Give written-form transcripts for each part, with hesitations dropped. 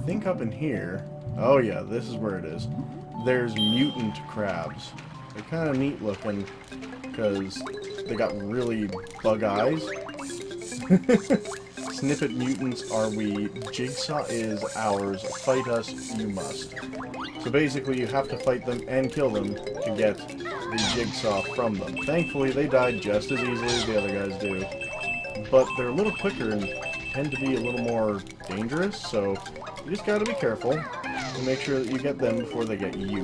think up in here... Oh yeah, this is where it is. There's mutant crabs. They're kind of neat looking, because they got really bug eyes. Snippet mutants are we, Jigsaw is ours, fight us, you must. So basically you have to fight them and kill them to get the Jigsaw from them. Thankfully they died just as easily as the other guys do, but they're a little quicker and tend to be a little more dangerous, so you just gotta be careful to make sure that you get them before they get you.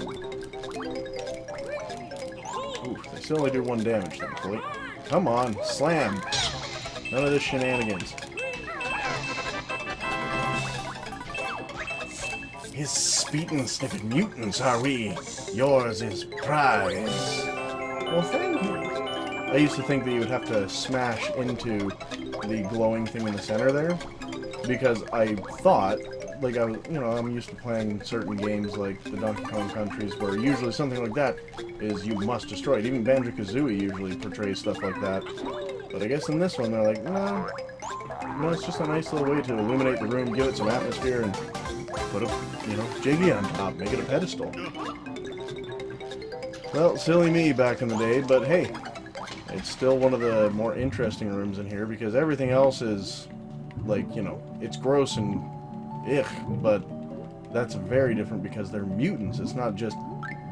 Ooh, they still only do 1 damage, thankfully. Come on, slam! None of this shenanigans. His speaking snippet mutants are we. Yours is prize. Well, thank you. I used to think that you would have to smash into the glowing thing in the center there, because I thought, like I was, you know, I'm used to playing certain games like the Donkey Kong Countries, where usually something like that is you must destroy it. Even Banjo Kazooie usually portrays stuff like that. But I guess in this one they're like, no, it's just a nice little way to illuminate the room, give it some atmosphere, and put a, you know, Jiggy on top, make it a pedestal. Well, silly me back in the day, but hey, it's still one of the more interesting rooms in here, because everything else is, like, you know, it's gross and but that's very different because they're mutants. It's not just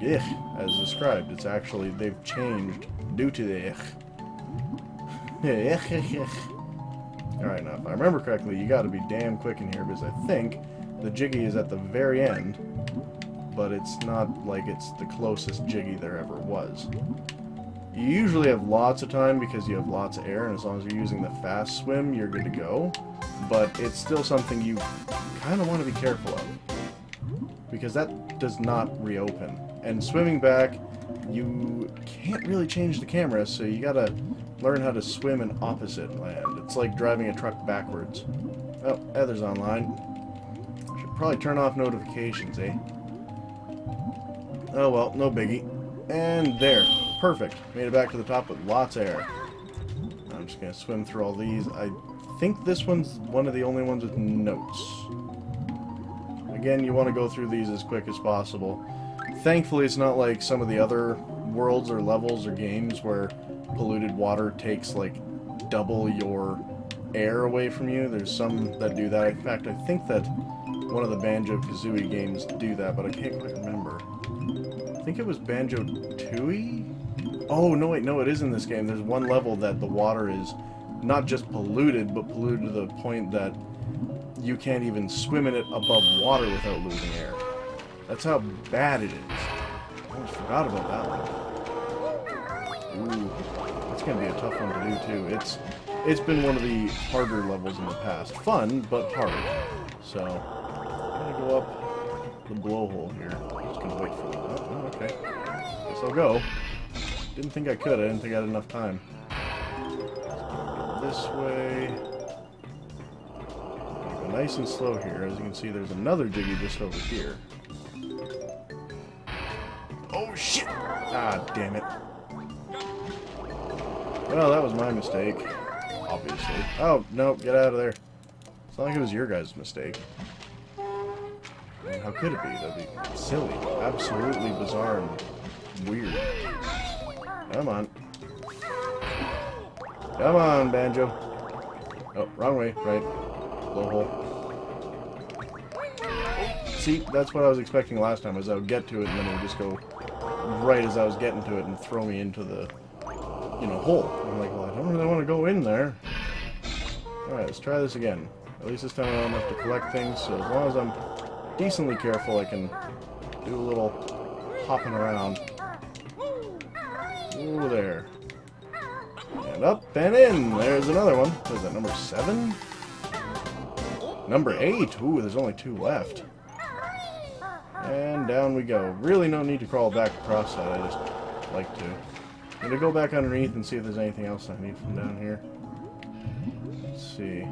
as described. It's actually, they've changed due to the Alright, now, if I remember correctly, you gotta be damn quick in here, because I think the Jiggy is at the very end, but it's not like it's the closest Jiggy there ever was. You usually have lots of time because you have lots of air, and as long as you're using the fast swim, you're good to go. But it's still something you kind of want to be careful of, because that does not reopen. And swimming back, you can't really change the camera, so you gotta learn how to swim in opposite land. It's like driving a truck backwards. Oh, Heather's online. Should probably turn off notifications, eh? Oh well, no biggie. And there. Perfect. Made it back to the top with lots of air. I'm just gonna swim through all these. I think this one's one of the only ones with notes. Again, you want to go through these as quick as possible. Thankfully, it's not like some of the other worlds or levels or games where polluted water takes, like, double your air away from you. There's some that do that. In fact, I think that one of the Banjo Kazooie games do that, but I can't quite remember. I think it was Banjo Tooie? Oh, no, wait, no, it is in this game. There's one level that the water is not just polluted, but polluted to the point that you can't even swim in it above water without losing air. That's how bad it is. I almost forgot about that one. Ooh, that's gonna be a tough one to do too. It's been one of the harder levels in the past. Fun, but hard. So, I'm gonna go up the blowhole here. I'm just gonna wait for it. Oh, okay. Guess I'll go. Didn't think I could. I didn't think I had enough time. This way. Go nice and slow here. As you can see, there's another Jiggy just over here. Oh shit! Ah, damn it. Well, that was my mistake. Obviously. Oh, no, get out of there. It's not like it was your guys' mistake. I mean, how could it be? That'd be silly. Absolutely bizarre and weird. Come on. Come on, Banjo. Oh, wrong way. Right. Blowhole. See, that's what I was expecting last time, was I would get to it and then it would just go right as I was getting to it and throw me into the, you know, hole. I'm like, well, I don't really want to go in there. Alright, let's try this again. At least this time I don't have to collect things, so as long as I'm decently careful, I can do a little hopping around. Ooh, there. And up and in! There's another one. What is that, number 7? Number 8! Ooh, there's only 2 left. And down we go. Really no need to crawl back across that, I just like to. I'm gonna go back underneath and see if there's anything else I need from down here. Let's see.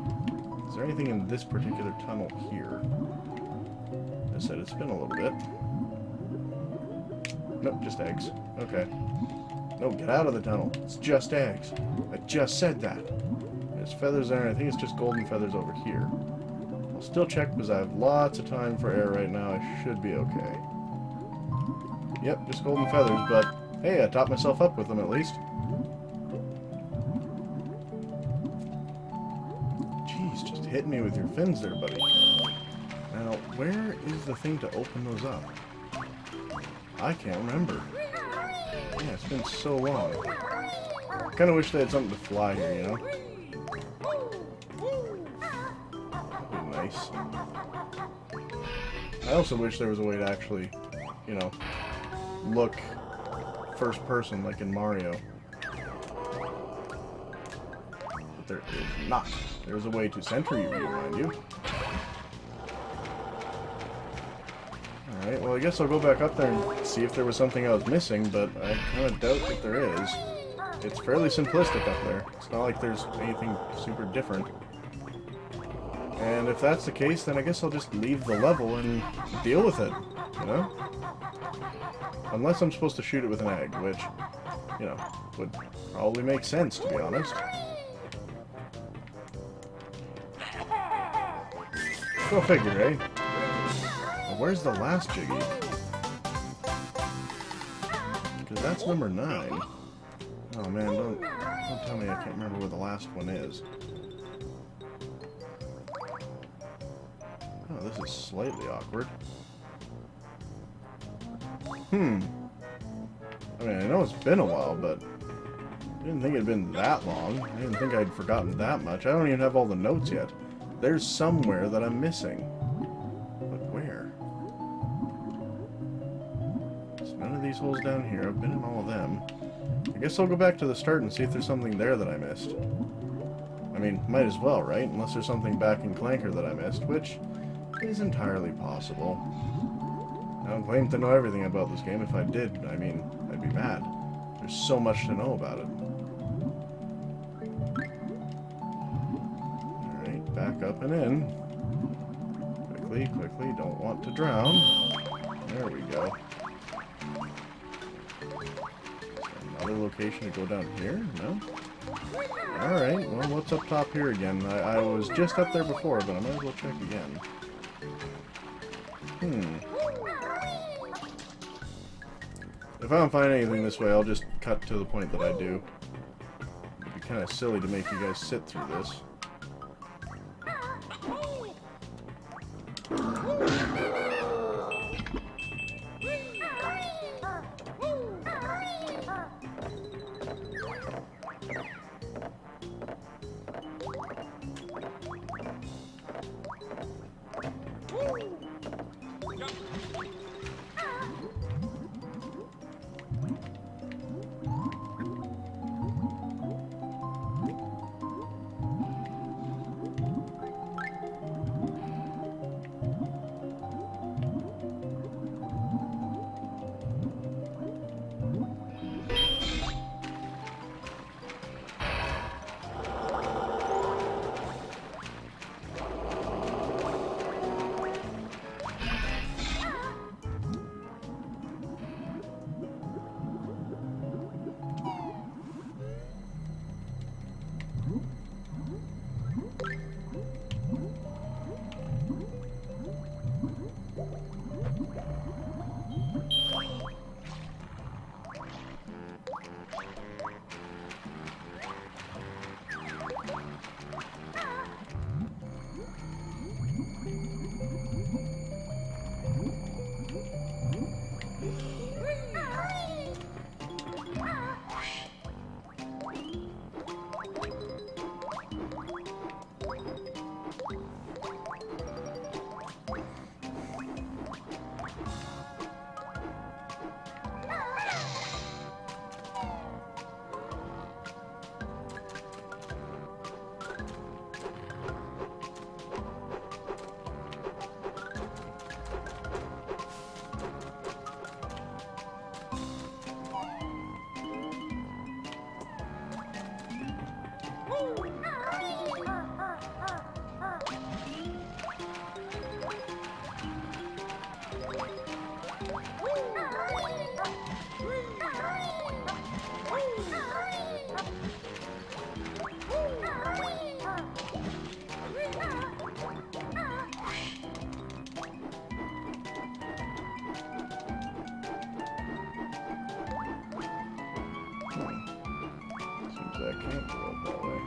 Is there anything in this particular tunnel here? I said it's been a little bit. Nope, just eggs. Okay. No, get out of the tunnel. It's just eggs. I just said that. There's feathers there, and I think it's just golden feathers over here. I'll still check because I have lots of time for air right now. I should be okay. Yep, just golden feathers, but hey, I topped myself up with them at least. Jeez, just hit me with your fins there, buddy. Now, where is the thing to open those up? I can't remember. Yeah, it's been so long. I kind of wish they had something to fly here, you know? That'd be nice. I also wish there was a way to actually, you know, look first person like in Mario. But there is not. There's a way to center you, mind you. Alright, well I guess I'll go back up there and see if there was something I was missing, but I kind of doubt that there is. It's fairly simplistic up there. It's not like there's anything super different. And if that's the case, then I guess I'll just leave the level and deal with it, you know? Unless I'm supposed to shoot it with an egg, which, you know, would probably make sense, to be honest. Go figure, eh? Well, where's the last Jiggy? Because that's number 9. Oh man, don't tell me I can't remember where the last one is. Oh, this is slightly awkward. I mean, I know it's been a while, but I didn't think it had been that long. I didn't think I'd forgotten that much. I don't even have all the notes yet. There's somewhere that I'm missing. But where? There's none of these holes down here. I've been in all of them. I guess I'll go back to the start and see if there's something there that I missed. I mean, might as well, right? Unless there's something back in Clanker that I missed, which is entirely possible. I don't claim to know everything about this game. If I did, I mean, I'd be mad. There's so much to know about it. Alright, back up and in. Quickly, quickly, don't want to drown. There we go. Another location to go down here? No? Alright, well, what's up top here again? I was just up there before, but I might as well check again. If I don't find anything this way, I'll just cut to the point that I do. It'd be kind of silly to make you guys sit through this. can't go up that way.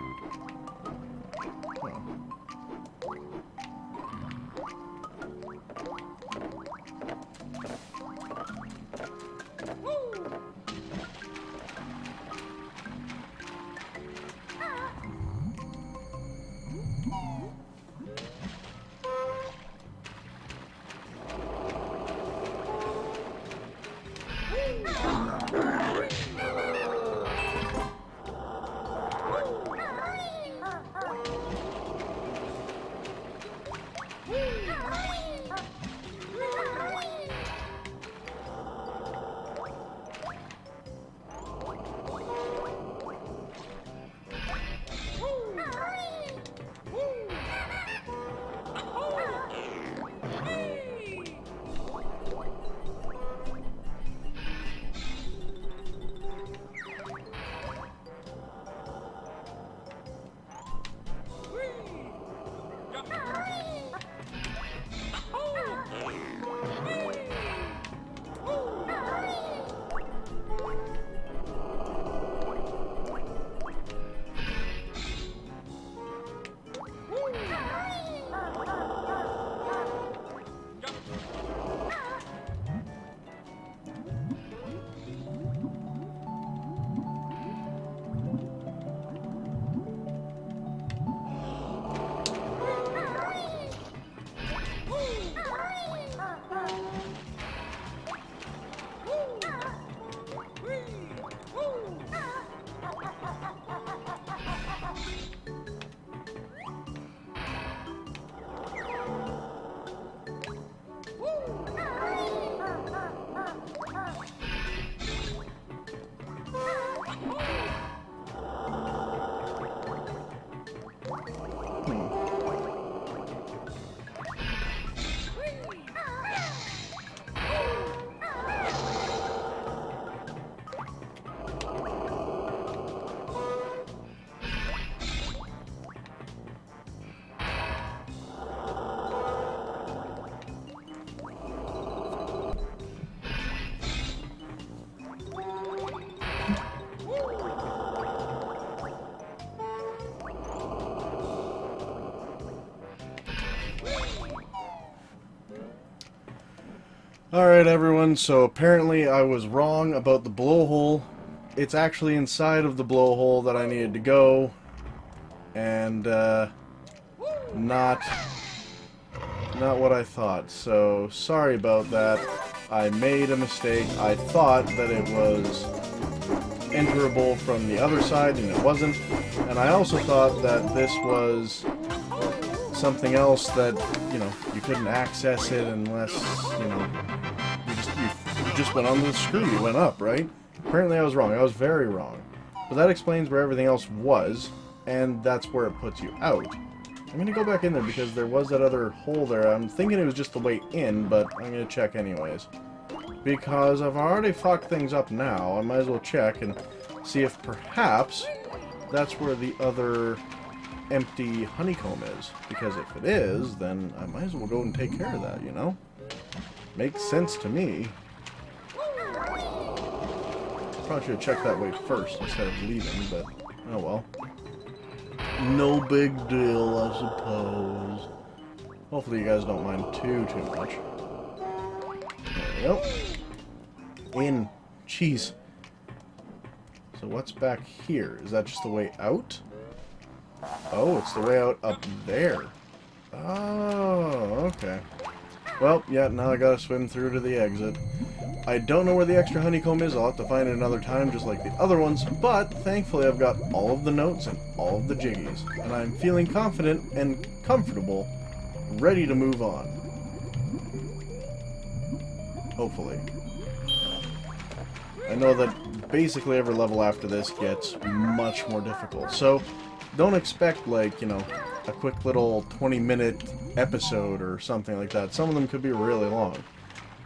Huh. Alright everyone, so apparently I was wrong about the blowhole. It's actually inside of the blowhole that I needed to go. And, not what I thought. So, sorry about that. I made a mistake. I thought that it was enterable from the other side, and it wasn't. And I also thought that this was something else that, you know, you couldn't access it unless, you know, you just went on the screw, you went up, right? Apparently I was wrong. I was very wrong. But that explains where everything else was, and that's where it puts you out. I'm going to go back in there because there was that other hole there. I'm thinking it was just the way in, but I'm going to check anyways. Because I've already fucked things up now, I might as well check and see if perhaps that's where the other empty honeycomb is. Because if it is, then I might as well go and take care of that, you know? Makes sense to me. Probably should have checked that way first instead of leaving, but oh well. No big deal, I suppose. Hopefully you guys don't mind too much. There we go. In. Jeez. So what's back here? Is that just the way out? Oh, it's the way out up there. Oh, okay. Well, yeah, now I gotta swim through to the exit. I don't know where the extra honeycomb is. I'll have to find it another time, just like the other ones. But, thankfully, I've got all of the notes and all of the jiggies. And I'm feeling confident and comfortable, ready to move on. Hopefully. I know that basically every level after this gets much more difficult. So, don't expect, like, you know, a quick little 20-minute episode or something like that. Some of them could be really long.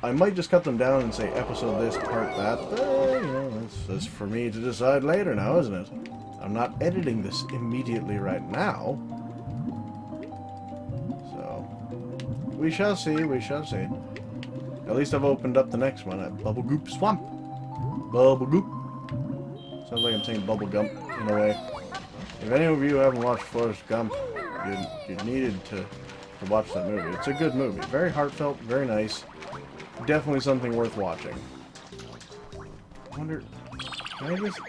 I might just cut them down and say episode this, part that, but, you know, that's for me to decide later now, isn't it? I'm not editing this immediately right now. So, we shall see, we shall see. At least I've opened up the next one at Bubble-goop Swamp. Bubble-goop. Sounds like I'm saying bubble gum in a way. If any of you haven't watched Forrest Gump, you needed to watch that movie. It's a good movie. Very heartfelt, very nice. Definitely something worth watching. I wonder... Can I just...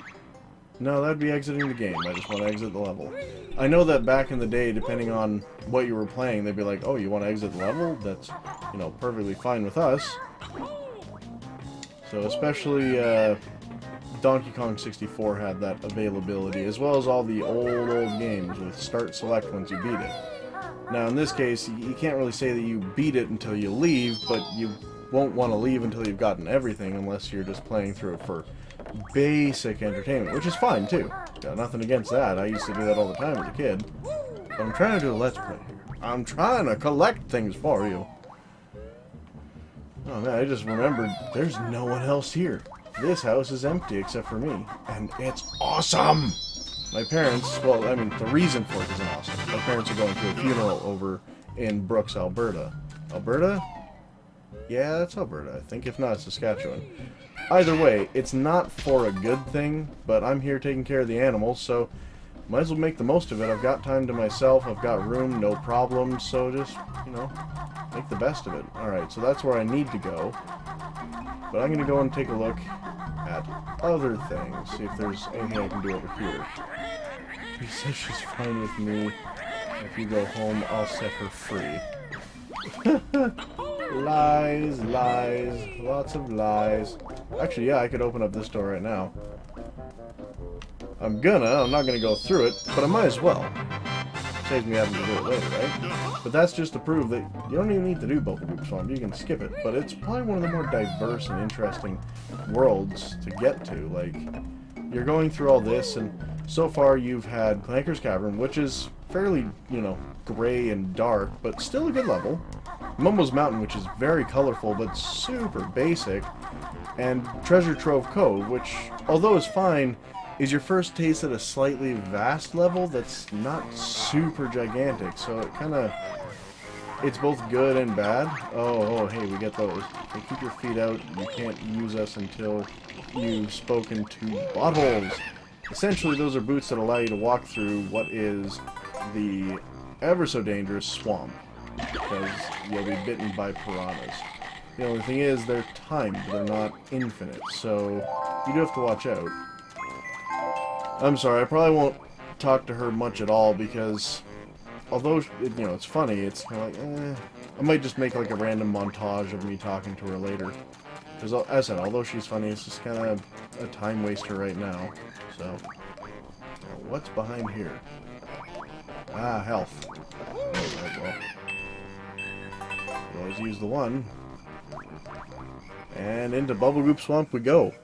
No, that'd be exiting the game. I just want to exit the level. I know that back in the day, depending on what you were playing, they'd be like, oh, you want to exit the level? That's, you know, perfectly fine with us. So especially Donkey Kong 64 had that availability, as well as all the old games with start select once you beat it. Now in this case, you can't really say that you beat it until you leave, but you won't want to leave until you've gotten everything unless you're just playing through it for basic entertainment, which is fine too. Got nothing against that. I used to do that all the time as a kid. But I'm trying to do a Let's Play here. I'm trying to collect things for you. Oh man, I just remembered there's no one else here. This house is empty except for me. And it's awesome! My parents, well, I mean, the reason for it isn't awesome. My parents are going to a funeral over in Brooks, Alberta. Alberta? Yeah, that's Alberta, I think. If not, it's Saskatchewan. Either way, it's not for a good thing, but I'm here taking care of the animals, so might as well make the most of it. I've got time to myself, I've got room, no problems, so just, you know, make the best of it. Alright, so that's where I need to go. But I'm going to go and take a look at other things, see if there's anything I can do over here. She says she's fine with me. If you go home, I'll set her free. Lies, lies, lots of lies. Actually, yeah, I could open up this door right now. I'm not gonna go through it, but I might as well. Saves me having to do it later, right? But that's just to prove that you don't even need to do bubble-goop Swamp, you can skip it. But it's probably one of the more diverse and interesting worlds to get to. Like, you're going through all this, and so far you've had Clanker's Cavern, which is fairly, you know, gray and dark, but still a good level. Mumbo's Mountain, which is very colorful, but super basic. And Treasure Trove Cove, which, although is fine, is your first taste at a slightly vast level that's not super gigantic, so it kind of... It's both good and bad. Oh, hey, we get those. So keep your feet out. You can't use us until you've spoken to buttholes. Essentially, those are boots that allow you to walk through what is the ever-so-dangerous swamp, because you'll be bitten by piranhas. The only thing is, they're timed, they're not infinite, so you do have to watch out. I'm sorry, I probably won't talk to her much at all, because although, you know, it's funny, it's kind of like, I might just make like a random montage of me talking to her later. Because, as I said, although she's funny, it's just kind of a time waster right now. So, what's behind here? Ah, health. Alright, well. We always use the one. And into bubble-goop Swamp we go.